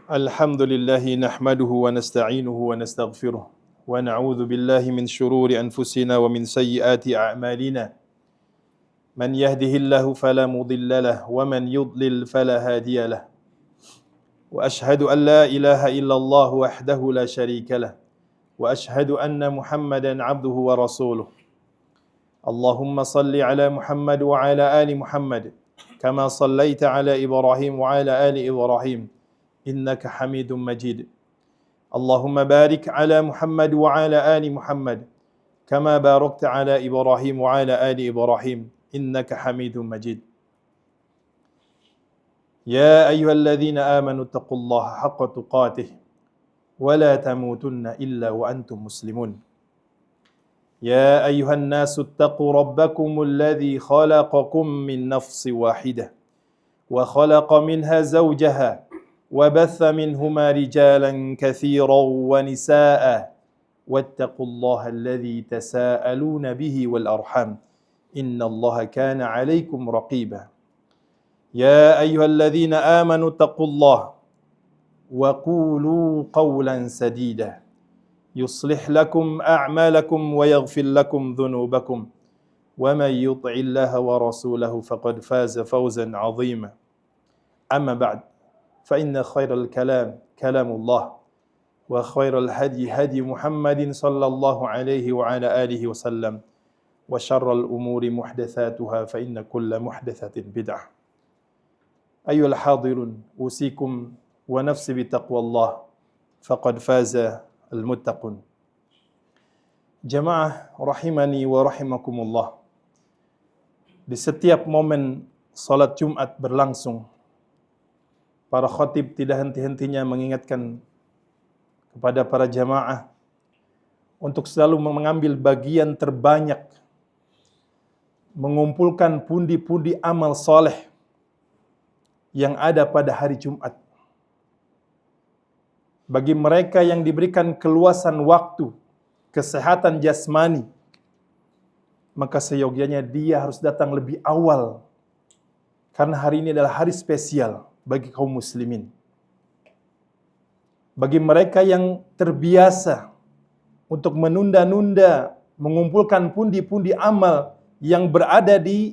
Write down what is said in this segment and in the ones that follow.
الحمد لله نحمده ونستعينه ونستغفره ونعوذ بالله من شرور أنفسنا ومن سيئات أعمالنا من يهده الله فلا مضل له ومن يضلل فلا هادي له وأشهد أن لا إله إلا الله وحده لا شريك له وأشهد أن محمدا عبده ورسوله اللهم صل على محمد وعلى آل محمد كما صليت على إبراهيم وعلى آل إبراهيم إنك حميد مجيد اللهم بارك على محمد وعلى آل محمد كما باركت على إبراهيم وعلى آل إبراهيم إنك حميد مجيد يا أيها الذين آمنوا اتقوا الله حق تقاته ولا تموتن إلا وأنتم مسلمون يا أيها الناس اتقوا ربكم الذي خلقكم من نفس واحدة وخلق منها زوجها وبث منهما رجالا كثيرا ونساء واتقوا الله الذي تساءلون به والأرحام إن الله كان عليكم رقيبا يا أيها الذين آمنوا اتقوا الله وقولوا قولا سديدا يصلح لكم أعمالكم ويغفر لكم ذنوبكم ومن يطع الله ورسوله فقد فاز فوزا عظيما أما بعد فإن خير الكلام كلام الله وخير الهدي هدي محمد صلى الله عليه وعلى آله وسلم وشر الأمور محدثاتها فإن كل محدثة بدعة أيها الحاضرون أوصيكم ونفسي بتقوى الله فقد فاز المتقون Jamaah rahimani wa rahimakumullah. Di setiap momen salat Jumat berlangsung, para khatib tidak henti-hentinya mengingatkan kepada para jamaah untuk selalu mengambil bagian terbanyak, mengumpulkan pundi-pundi amal soleh yang ada pada hari Jumat. Bagi mereka yang diberikan keluasan waktu, kesehatan jasmani, maka seyogyanya dia harus datang lebih awal, karena hari ini adalah hari spesial bagi kaum muslimin. Bagi mereka yang terbiasa untuk menunda-nunda mengumpulkan pundi-pundi amal yang berada di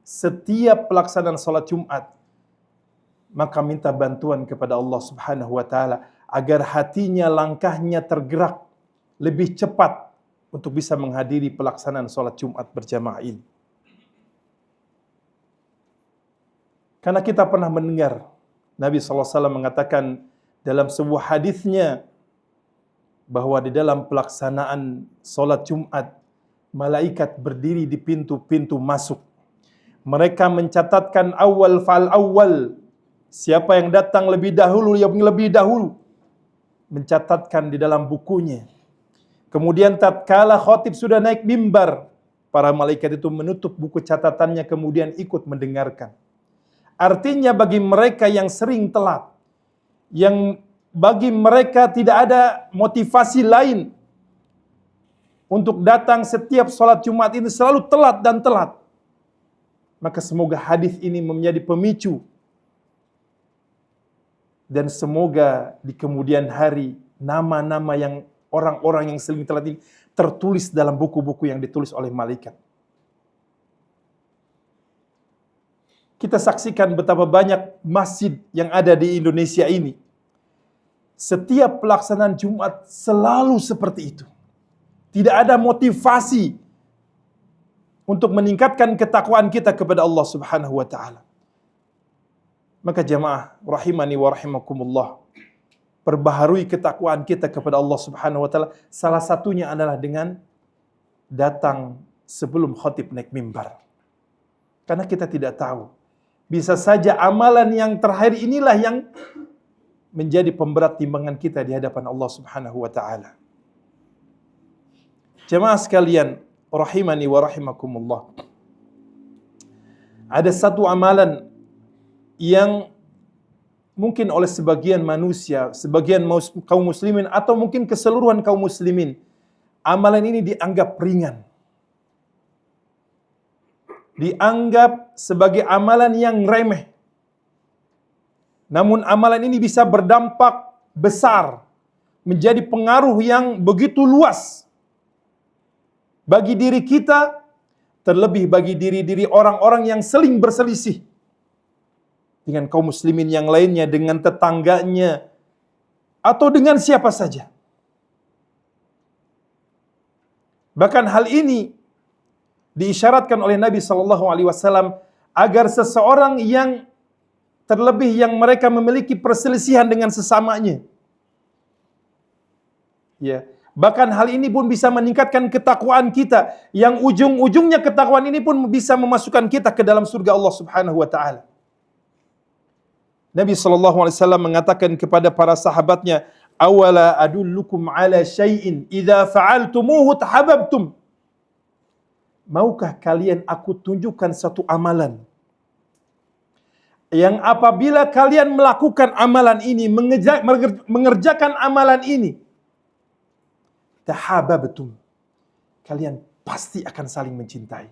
setiap pelaksanaan salat Jumat, maka minta bantuan kepada Allah Subhanahu wa taala agar hatinya, langkahnya tergerak lebih cepat untuk bisa menghadiri pelaksanaan salat Jumat berjamaah ini. Karena kita pernah mendengar Nabi SAW mengatakan dalam sebuah hadisnya bahwa di dalam pelaksanaan salat Jumat, malaikat berdiri di pintu-pintu masuk. Mereka mencatatkan awal fal awal, siapa yang datang lebih dahulu, yang lebih dahulu, mencatatkan di dalam bukunya. Kemudian tatkala khatib sudah naik mimbar, para malaikat itu menutup buku catatannya kemudian ikut mendengarkan. Artinya bagi mereka yang sering telat, yang bagi mereka tidak ada motivasi lain untuk datang setiap sholat Jumat ini selalu telat dan telat, maka semoga hadis ini menjadi pemicu dan semoga di kemudian hari nama-nama yang orang-orang yang sering telat ini tertulis dalam buku-buku yang ditulis oleh malaikat. Kita saksikan betapa banyak masjid yang ada di Indonesia ini. Setiap pelaksanaan Jumat selalu seperti itu. Tidak ada motivasi untuk meningkatkan ketakwaan kita kepada Allah Subhanahu wa taala. Maka jamaah rahimani wa rahimakumullah, perbaharui ketakwaan kita kepada Allah Subhanahu wa taala. Salah satunya adalah dengan datang sebelum khatib naik mimbar. Karena kita tidak tahu, bisa saja amalan yang terakhir inilah yang menjadi pemberat timbangan kita di hadapan Allah Subhanahu wa taala. Jemaah sekalian, rahimani wa rahimakumullah. Ada satu amalan yang mungkin oleh sebagian manusia, sebagian kaum muslimin atau mungkin keseluruhan kaum muslimin, amalan ini dianggap ringan. Dianggap sebagai amalan yang remeh. Namun amalan ini bisa berdampak besar, menjadi pengaruh yang begitu luas bagi diri kita, terlebih bagi diri-diri orang-orang yang seling berselisih dengan kaum muslimin yang lainnya, dengan tetangganya, atau dengan siapa saja. Bahkan hal ini diisyaratkan oleh Nabi SAW agar seseorang yang terlebih yang mereka memiliki perselisihan dengan sesamanya, ya, bahkan hal ini pun bisa meningkatkan ketakwaan kita, yang ujung-ujungnya ketakwaan ini pun bisa memasukkan kita ke dalam surga Allah Subhanahu wa taala. Nabi SAW mengatakan kepada para sahabatnya, awala adullukum ala syai'in idza fa'altumuhu tahabbtum. Maukah kalian aku tunjukkan satu amalan yang apabila kalian melakukan amalan ini, mengerjakan amalan ini, tahabbtum, kalian pasti akan saling mencintai.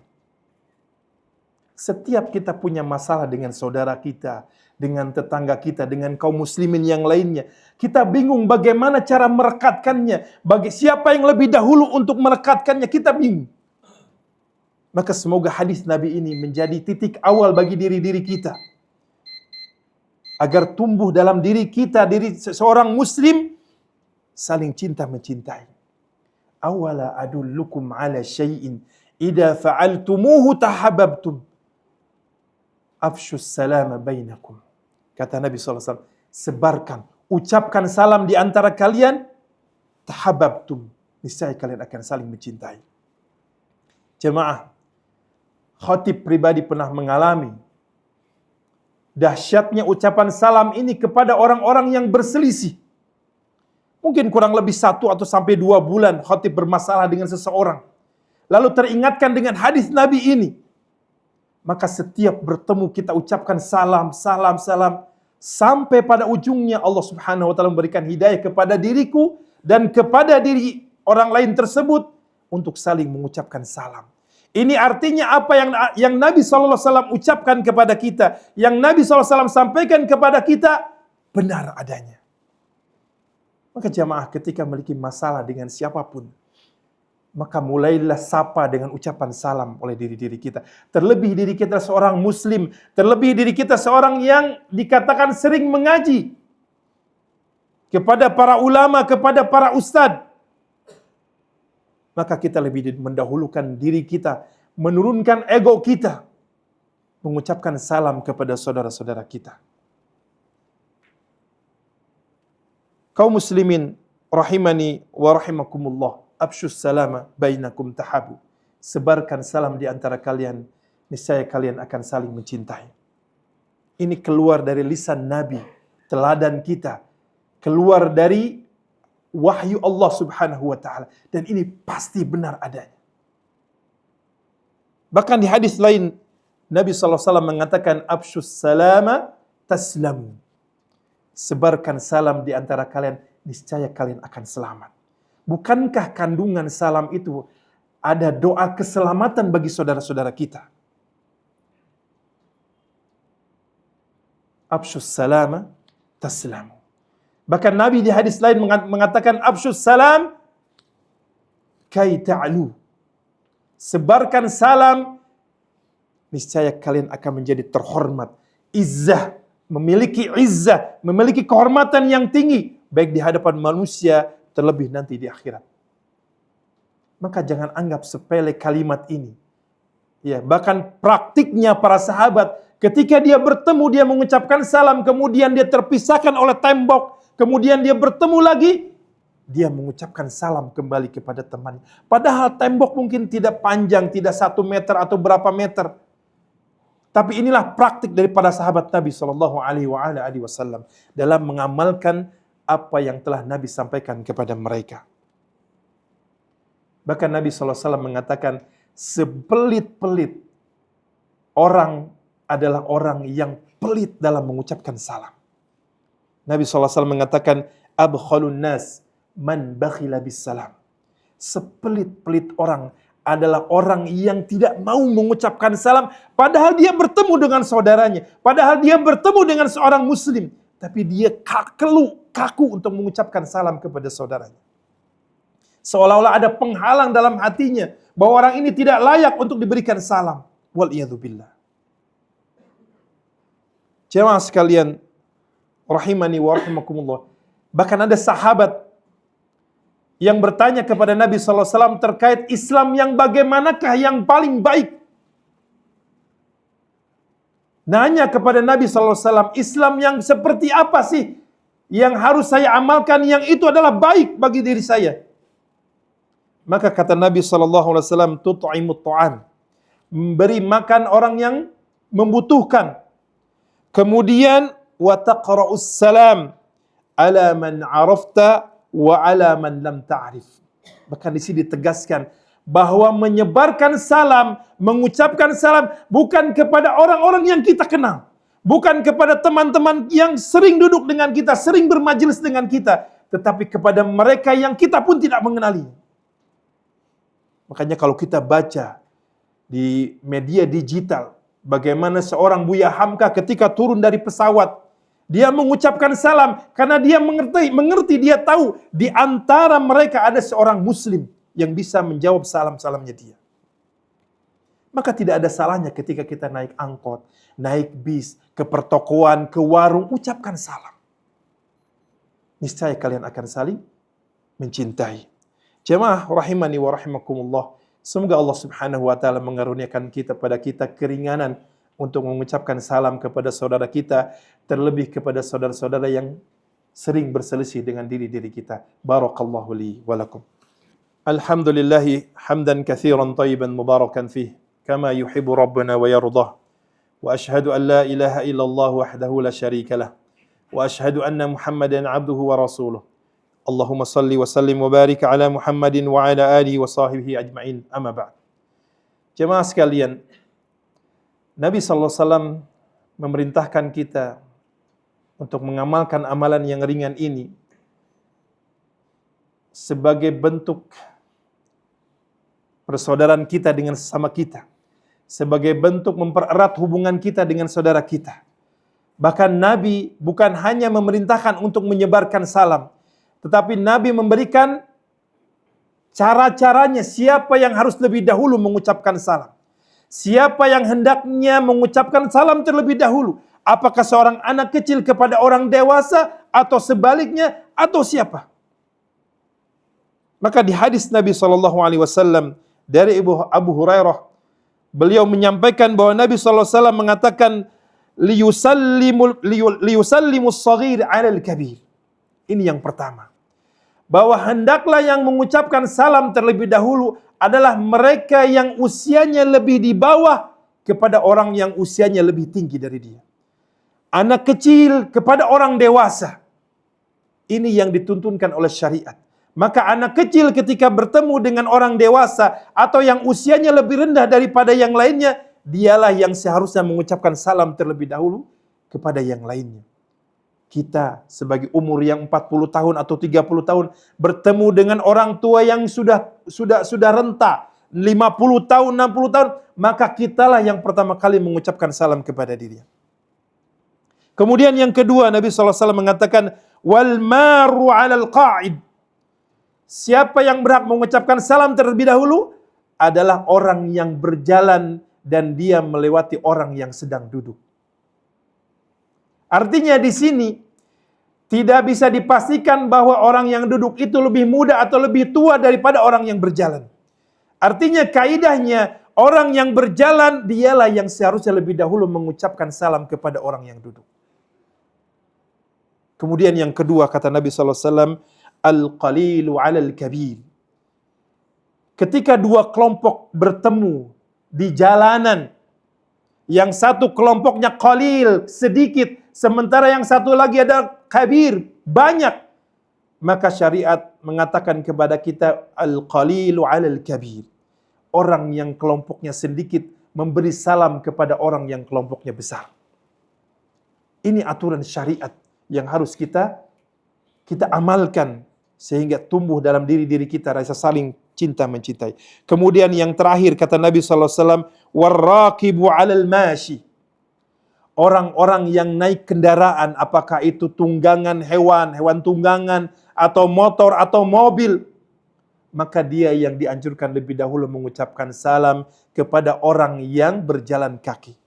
Setiap kita punya masalah dengan saudara kita, dengan tetangga kita, dengan kaum muslimin yang lainnya, kita bingung bagaimana cara merekatkannya, bagi siapa yang lebih dahulu untuk merekatkannya, kita bingung. Maka semoga hadis Nabi ini menjadi titik awal bagi diri-diri kita, agar tumbuh dalam diri kita, diri seorang muslim, saling cinta mencintai. Awala adullukum ala syai'in idza fa'altumuhu tahabbtum. Afshus salama bainakum. Kata Nabi SAW, sebarkan, ucapkan salam di antara kalian, tahabbtum, niscaya kalian akan saling mencintai. Jemaah, khatib pribadi pernah mengalami dahsyatnya ucapan salam ini kepada orang-orang yang berselisih. Mungkin kurang lebih 1 atau sampai 2 bulan khatib bermasalah dengan seseorang, lalu teringatkan dengan hadis Nabi ini. Maka setiap bertemu kita ucapkan salam, salam, salam, sampai pada ujungnya Allah Subhanahu wa taala memberikan hidayah kepada diriku dan kepada diri orang lain tersebut untuk saling mengucapkan salam. Ini artinya apa yang Nabi SAW ucapkan kepada kita, yang Nabi SAW sampaikan kepada kita, benar adanya. Maka jamaah, ketika memiliki masalah dengan siapapun, maka mulailah sapa dengan ucapan salam oleh diri-diri kita. Terlebih diri kita seorang muslim, terlebih diri kita seorang yang dikatakan sering mengaji, kepada para ulama, kepada para ustadz. Maka kita lebih mendahulukan diri kita, menurunkan ego kita, mengucapkan salam kepada saudara-saudara kita. Kaum muslimin rahimani wa rahimakumullah, afshus salama bainakum tahabu. Sebarkan salam di antara kalian, niscaya kalian akan saling mencintai. Ini keluar dari lisan Nabi, teladan kita, keluar dari wahyu Allah Subhanahu wa taala, dan ini pasti benar adanya. Bahkan di hadis lain Nabi SAW mengatakan, afshus salama taslamu. Sebarkan salam di antara kalian, niscaya kalian akan selamat. Bukankah kandungan salam itu ada doa keselamatan bagi saudara-saudara kita? Afshus salama taslamu. Bahkan Nabi di hadis lain mengatakan, afshus salam kai ta'lu. Sebarkan salam, niscaya kalian akan menjadi terhormat. Izzah, memiliki izzah, memiliki kehormatan yang tinggi, baik di hadapan manusia, terlebih nanti di akhirat. Maka jangan anggap sepele kalimat ini. Ya, bahkan praktiknya para sahabat, ketika dia bertemu, dia mengucapkan salam, kemudian dia terpisahkan oleh tembok, kemudian dia bertemu lagi, dia mengucapkan salam kembali kepada temannya. Padahal tembok mungkin tidak panjang, tidak 1 meter atau berapa meter. Tapi inilah praktik daripada sahabat Nabi SAW dalam mengamalkan apa yang telah Nabi sampaikan kepada mereka. Bahkan Nabi SAW mengatakan, sepelit-pelit orang adalah orang yang pelit dalam mengucapkan salam. Nabi SAW mengatakan, abkhalun nas man bakhila bis salam. Sepelit-pelit orang adalah orang yang tidak mau mengucapkan salam, padahal dia bertemu dengan saudaranya, padahal dia bertemu dengan seorang muslim, tapi dia kaku untuk mengucapkan salam kepada saudaranya. Seolah-olah ada penghalang dalam hatinya bahwa orang ini tidak layak untuk diberikan salam. Wal'iyadzubillah. Jemaah sekalian, rahimani wa rahimakumullah. Bahkan ada sahabat yang bertanya kepada Nabi SAW terkait Islam yang bagaimanakah yang paling baik. Nanya kepada Nabi SAW, Islam yang seperti apa sih yang harus saya amalkan, yang itu adalah baik bagi diri saya? Maka kata Nabi SAW, tut'imut ta'am, memberi makan orang yang membutuhkan. Kemudian, wa taqra'us salam ala man arafta wa ala man lam ta'rif. Bahkan di sini ditegaskan bahwa menyebarkan salam, mengucapkan salam bukan kepada orang-orang yang kita kenal, bukan kepada teman-teman yang sering duduk dengan kita, sering bermajelis dengan kita, tetapi kepada mereka yang kita pun tidak mengenali. Makanya kalau kita baca di media digital, bagaimana seorang Buya Hamka ketika turun dari pesawat, dia mengucapkan salam karena dia mengerti, dia tahu di antara mereka ada seorang muslim yang bisa menjawab salam-salamnya dia. Maka tidak ada salahnya ketika kita naik angkot, naik bis, ke pertokoan, ke warung, ucapkan salam. Niscaya kalian akan saling mencintai. Jemaah rahimani wa rahimakumullah. Semoga Allah Subhanahu wa taala mengaruniakan pada kita keringanan untuk mengucapkan salam kepada saudara kita, terlebih kepada saudara-saudara yang sering berselisih dengan diri-diri kita. Barakallahu li wa lakum. Alhamdulillahi hamdan katsiran thayyiban mubarakan fih kama yuhibbu rabbuna wa yardah. Wa ashhadu an la ilaha illallah wahdahu la syarika lah. Wa ashhadu anna Muhammadan abduhu wa rasuluh. Allahumma salli wa sallim wa barik ala Muhammadin wa ala alihi wa sahbihi ajma'in. Amma ba'd. Jemaah sekalian, Nabi sallallahu alaihi wasallam memerintahkan kita untuk mengamalkan amalan yang ringan ini sebagai bentuk persaudaraan kita dengan sesama kita, sebagai bentuk mempererat hubungan kita dengan saudara kita. Bahkan Nabi bukan hanya memerintahkan untuk menyebarkan salam, tetapi Nabi memberikan cara-caranya siapa yang harus lebih dahulu mengucapkan salam. Siapa yang hendaknya mengucapkan salam terlebih dahulu. Apakah seorang anak kecil kepada orang dewasa, atau sebaliknya, atau siapa? Maka di hadis Nabi SAW dari Abu Hurairah, beliau menyampaikan bahwa Nabi SAW mengatakan, liyusallimus saghir 'alal kabir. Ini yang pertama. Bahwa hendaklah yang mengucapkan salam terlebih dahulu adalah mereka yang usianya lebih di bawah kepada orang yang usianya lebih tinggi dari dia. Anak kecil kepada orang dewasa. Ini yang dituntunkan oleh syariat. Maka anak kecil ketika bertemu dengan orang dewasa atau yang usianya lebih rendah daripada yang lainnya, dialah yang seharusnya mengucapkan salam terlebih dahulu kepada yang lainnya. Kita sebagai umur yang 40 tahun atau 30 tahun bertemu dengan orang tua yang sudah renta, 50 tahun, 60 tahun, maka kitalah yang pertama kali mengucapkan salam kepada dirinya. Kemudian yang kedua, Nabi SAW mengatakan, wal maru 'alal qa'id. Siapa yang berhak mengucapkan salam terlebih dahulu adalah orang yang berjalan dan dia melewati orang yang sedang duduk. Artinya di sini tidak bisa dipastikan bahwa orang yang duduk itu lebih muda atau lebih tua daripada orang yang berjalan. Artinya kaidahnya orang yang berjalan dialah yang seharusnya lebih dahulu mengucapkan salam kepada orang yang duduk. Kemudian yang kedua kata Nabi SAW, al-qalilu 'alal kabir. Ketika dua kelompok bertemu di jalanan, yang satu kelompoknya qalil, sedikit, sementara yang satu lagi ada kabir, banyak, maka syariat mengatakan kepada kita al-qalilu 'alal kabir. Orang yang kelompoknya sedikit memberi salam kepada orang yang kelompoknya besar. Ini aturan syariat yang harus kita amalkan sehingga tumbuh dalam diri kita rasa saling cinta mencintai. Kemudian yang terakhir kata Nabi SAW, warraqibu 'alal mashi. orang-orang yang naik kendaraan, apakah itu tunggangan hewan, hewan tunggangan, atau motor, atau mobil, maka dia yang dianjurkan lebih dahulu mengucapkan salam kepada orang yang berjalan kaki.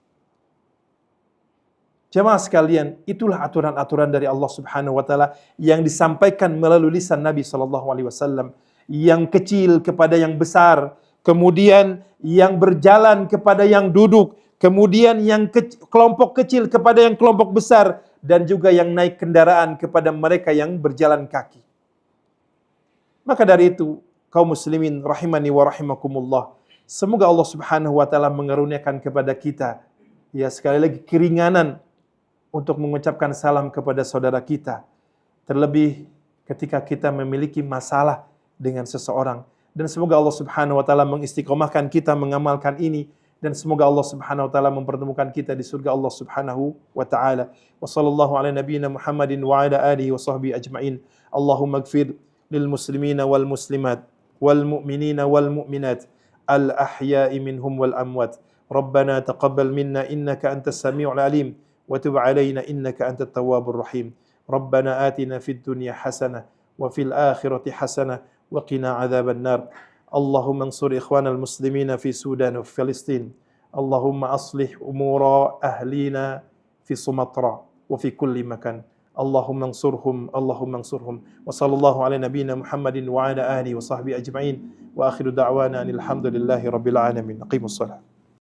Jemaah sekalian, itulah aturan-aturan dari Allah Subhanahu wa taala yang disampaikan melalui lisan Nabi sallallahu alaihi wasallam, yang kecil kepada yang besar, kemudian yang berjalan kepada yang duduk, kemudian yang kelompok kecil kepada yang kelompok besar, dan juga yang naik kendaraan kepada mereka yang berjalan kaki. Maka dari itu, kaum muslimin rahimani wa rahimakumullah, semoga Allah Subhanahu wa taala mengaruniakan kepada kita, ya sekali lagi, keringanan untuk mengucapkan salam kepada saudara kita. Terlebih ketika kita memiliki masalah dengan seseorang. Dan semoga Allah Subhanahu wa taala mengistiqomahkan kita mengamalkan ini, dan semoga Allah Subhanahu wa taala mempertemukan kita di surga Allah Subhanahu wa taala. Wa sallallahu ala nabiyyina Muhammadin wa ala alihi wa sahbihi ajma'in. Allahumma ighfir lil muslimina wal muslimat wal mu'minina wal mu'minat al ahya'i minhum wal amwat. Rabbana taqabbal minna innaka antas sami'ul alim wa tub 'alaina innaka antat tawwabur rahim. Rabbana atina fid dunya hasanah wa fil akhirati hasanah wa qina 'adzaban nar. Allahumma ansur ikhwanal muslimina fi Sudan wa Filistin. Allahumma aslih umura ahlina fi Sumatra wa fi kulli makan. Allahumma ansurhum, Allahumma ansurhum. Wa sallallahu ala nabiyyina Muhammadin wa ala alihi wa sahbihi ajma'in. Wa akhiru da'wana alhamdulillahi rabbil alamin. Aqimus salat.